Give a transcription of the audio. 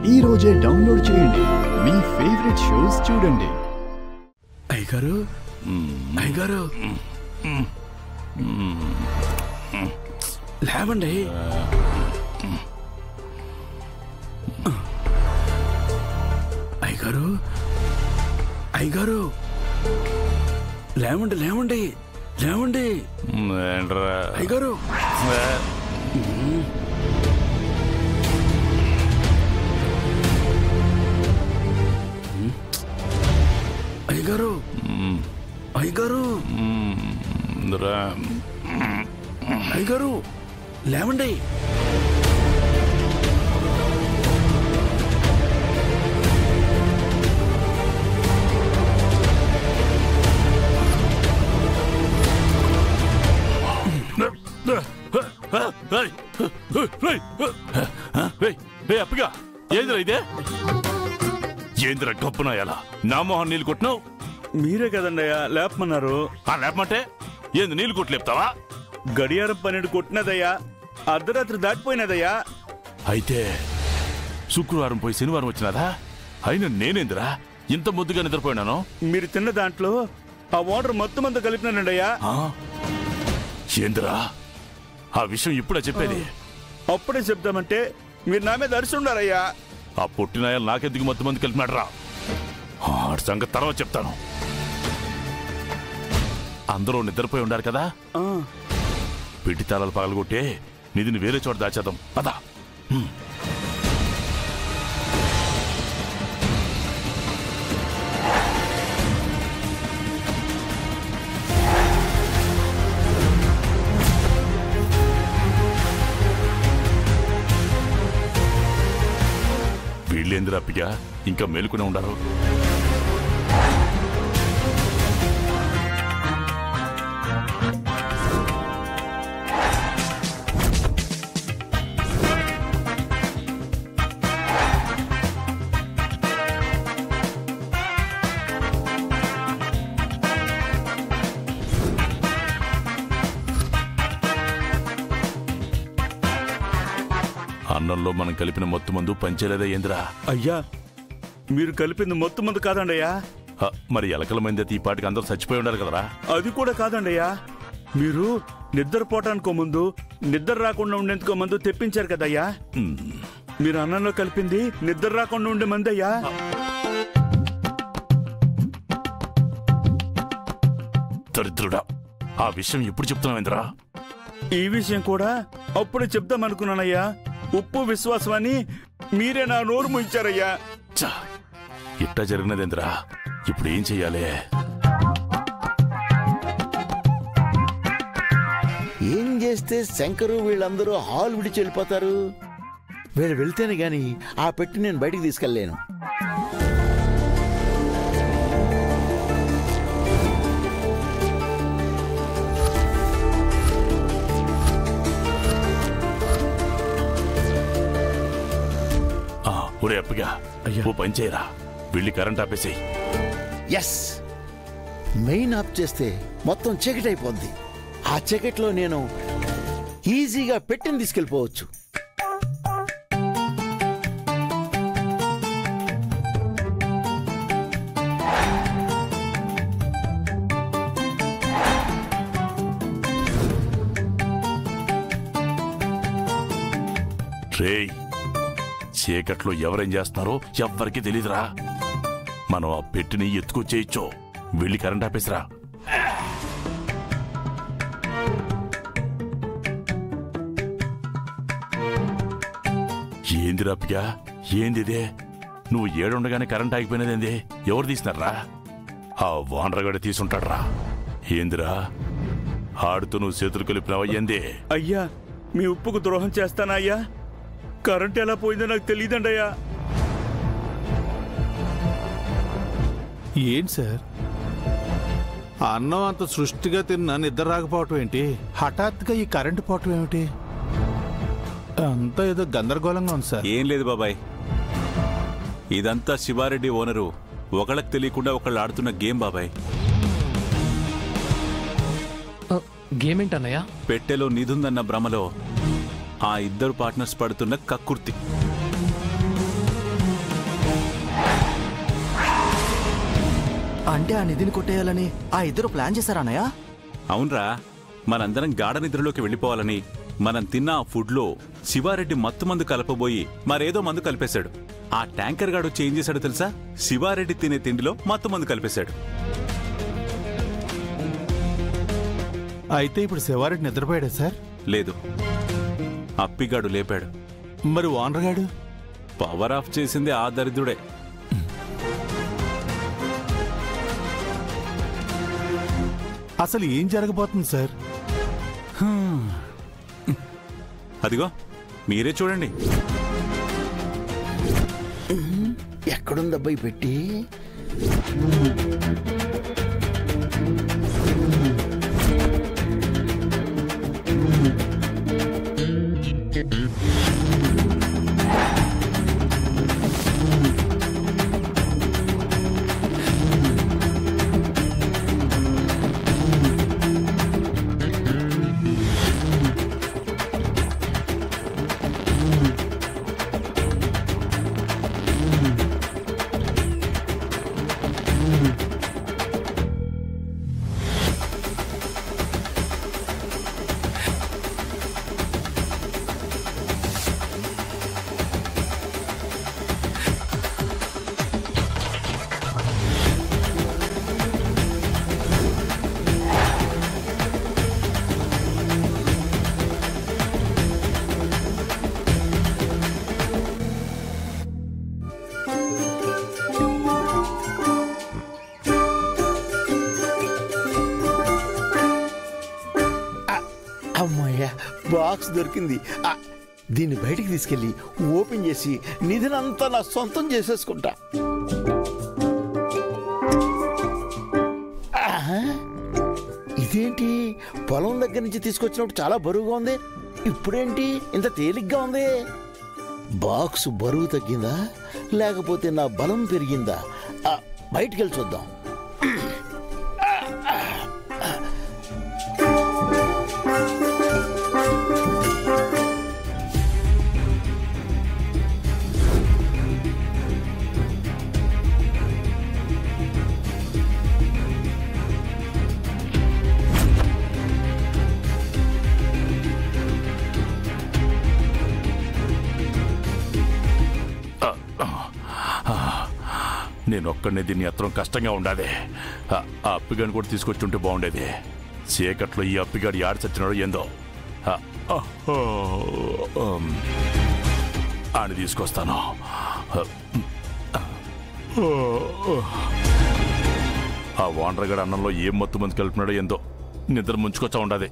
ఈ రోజే డౌన్లోడ్ చేయండి, మీ ఫేవరెట్ షోస్ చూడండి. అయ్యగారు అయ్యగారు లేవండి. అయ్యగారు అయ్యగారు లేవండి లేవండి లేవండి అయ్యగారు. అయ్యగారు అయ్యగారు అయ్యగారు లేవండి. అప్పగా ఏంద్రా ఇదే? ఏంద్రా గప్పునాయాలా నా మొహన్ నీళ్ళు కొట్టినావు? మీరే కదండి అయ్యా లేపమన్నారు. లేపమంటే ఏంది నీళ్ళు కొట్టి లేపుతావా? గడియారం 12 కొట్టినదయ్యా, అర్ధరాత్రి దాటిపోయినదయ్యా. అయితే శుక్రవారం పోయి శనివారం వచ్చినదా? అయినా నేనేందిరా ఇంత ముద్దుగా నిద్రపోయినాను? మీరు తిన్న దాంట్లో ఆ వాటర్ మొత్తం అంతా కలిపినానండి అయ్యా. ఏందిరా ఆ విషయం ఇప్పుడే చెప్పేది? అప్పుడే చెప్తామంటే మీరు నా మీద అరిసి ఉండారయ్యా. ఆ పొట్టినాయాలు నాకెందుకు మొత్తం మంది కలిపినాడు రా? ఆడి సంగతి తర్వాత చెప్తాను. అందరూ నిద్రపోయి ఉండారు కదా, పెట్టి తాళాలు పగలగొట్టే నిధిని వేరే చోట దాచేద్దాం పదా. వీళ్ళేందిరాపిగా ఇంకా మేలుకునే ఉండారు? అన్నంలో మనం కలిపిన మొత్తం మందు పంచేలేదా ఏంద్రా? అయ్యా మీరు కలిపింది మొత్తం మందు కాదండి అయ్యా. మరి ఎలకల మంది ఈ పాటికి అందరూ చచ్చిపోయి ఉండాలి కదరా? అది కూడా కాదండి అయ్యా. మీరు నిద్రపోవటానికో ముందు, నిద్ర రాకుండా ఉండేందుకో మందు తెప్పించారు కదయ్యా. మీరు అన్నంలో కలిపింది నిద్ర రాకుండా ఉండే మంది అయ్యా. దరిద్రుడా, ఆ విషయం ఎప్పుడు చెప్తున్నావేంద్రా? ఈ విషయం కూడా అప్పుడే చెప్దామనుకున్నానయ్యా. ఉప్పు విశ్వాసం అని మీరే నా నోరు ముయించారయ్యా. ఇట్టా జరిగినదేంద్రా? ఇప్పుడు ఏం చెయ్యాలి? ఏం చేస్తే శంకరు వీళ్ళందరూ హాల్ విడిచి వెళ్ళిపోతారు? వీళ్ళు వెళ్తేనే గాని ఆ పెట్టి నేను బయటికి తీసుకెళ్ళలేను. ఒరే అప్పగా ఓ పని చేయరా, వెళ్ళి కరెంట్ ఆపేసేయి. ఎస్, మెయిన్ ఆఫ్ చేస్తే మొత్తం చీకటి అయిపోద్ది. ఆ చీకట్లో నేను ఈజీగా పెట్టిని తీసుకెళ్ళిపోవచ్చు. రేయ్, చీకట్లో ఎవరేం చేస్తున్నారో ఎవ్వరికి తెలీదురా. మనం ఆ పెట్టిని ఎత్తుకొచ్చేయచ్చు. వెళ్ళి కరెంట్ ఆపేసిరా. ఏందిరా అప్పగా, ఏందిదే? నువ్వు ఏడుండగానే కరెంట్ ఆగిపోయినదేంది? ఎవరు తీసినారా? ఆ వానరగడ తీసుంటాడ్రా. ఏందిరా ఆడుతూ నువ్వు చేతులు కలిపినావా? ఏంది? అయ్యా మీ ఉప్పుకు ద్రోహం చేస్తానా అయ్యా? కరెంట్ ఎలా పోయిందో నాకు తెలియదండి అయ్యా. ఏంటి సార్, అన్నం అంత సృష్టిగా తిన్నా నిద్ర రాకపోవటం ఏంటి? హఠాత్తుగా ఈ కరెంటు పోవటం ఏమిటి? అంతా ఏదో గందరగోళంగా ఉంది సార్. ఏం లేదు బాబాయ్, ఇదంతా శివారెడ్డి ఓనరు ఒకళ్ళకి తెలియకుండా ఒకళ్ళు ఆడుతున్న గేమ్ బాబాయ్. గేమ్ ఏంటన్నయ్యా? పెట్టెలో నిధుందన్న భ్రమలో ఆ ఇద్దరు పార్ట్నర్స్ పడుతున్న కక్కుర్తి. అంటే ఆ నిధిని కొట్టేయాలని ఆ ఇద్దరు ప్లాన్ చేశారా అన్నయ్య? అవునరా, మనందరం గాఢ నిద్రలోకి వెళ్ళిపోవాలని మనం తిన్న ఆ ఫుడ్లో శివారెడ్డి మత్తు మందు కలపబోయి మరేదో మందు కలిపేశాడు. ఆ ట్యాంకర్ గాడు వచ్చి ఏం చేశాడో తెలుసా? శివారెడ్డి తినే తిండిలో మత్తు మందు కలిపేశాడు. అయితే ఇప్పుడు శివారెడ్డి నిద్రపోయాడా సార్? లేదు, అప్పిగాడు లేపాడు. మరి ఓనర్ గాడు? పవర్ ఆఫ్ చేసింది ఆ దరిద్రుడే. అసలు ఏం జరగబోతుంది సార్? అదిగో మీరే చూడండి. ఎక్కడుందబ్బాయి పెట్టి? అమ్మయ్యా, బాక్స్ దొరికింది. దీన్ని బయటికి తీసుకెళ్ళి ఓపెన్ చేసి నిధినంతా నా సొంతం చేసేసుకుంటా. ఇదేంటి, పొలం దగ్గర నుంచి తీసుకొచ్చినప్పుడు చాలా బరువుగా ఉంది, ఇప్పుడేంటి ఇంత తేలిగ్గా ఉంది? బాక్స్ బరువు తగ్గిందా లేకపోతే నా బలం పెరిగిందా? బయటికి వెళ్ళి చూద్దాం. నేనొక్కడనే దీన్ని ఎత్తడం కష్టంగా ఉండాలి. ఆ అప్పిగాని కూడా తీసుకొచ్చుంటే బాగుండేది. చీకట్లో ఈ అప్పిగాడు యాడ్ చచ్చినాడో ఏందో. అని తీసుకొస్తాను. ఆ వాండ్రగడ అన్నంలో ఏం మత్తు మంది కలిపినాడో ఏందో. నిద్ర ముంచుకొచ్చా ఉండాలి.